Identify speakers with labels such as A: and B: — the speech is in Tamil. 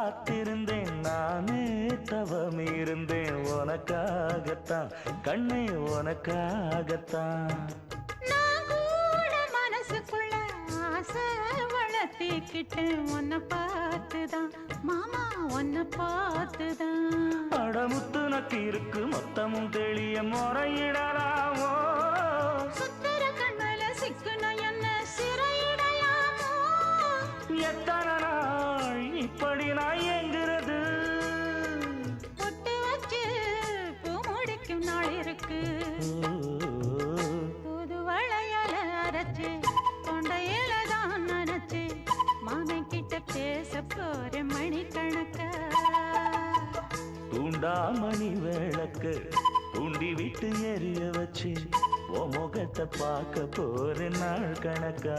A: காத்திருந்தேன் நானே தவம் இருந்தேன் உனக்காகத்தான் கண்ணே உனக்காகத்தான்
B: நான் கூட மனசுக்குள்ள ஆசை வளர்த்திக்கிட்டேன் உன்னை பார்த்துதான் மாமா உன்னை பார்த்துதான்
A: அடமுத்து நக்கு இருக்கு மொத்தமும் தெளிய முறையிடலாமோ
B: சுத்தர கண்மல சிக்கன என்ன சிறையிடையாமோ
A: எத்தனை நாள் இப்படி நான் எங்கிறது
B: பொட்டு வச்சு பூ முடிக்கும் நாள் இருக்கு புது வளையல அரைச்சு தொண்டையில தான் நினைச்சு மாமன் கிட்ட பேச போற மணிக்கணக்கா
A: தூண்டாமணி விளக்கு தூண்டி விட்டு எரிய வச்சு உன் முகத்தை பார்க்க போற நாள் கணக்கா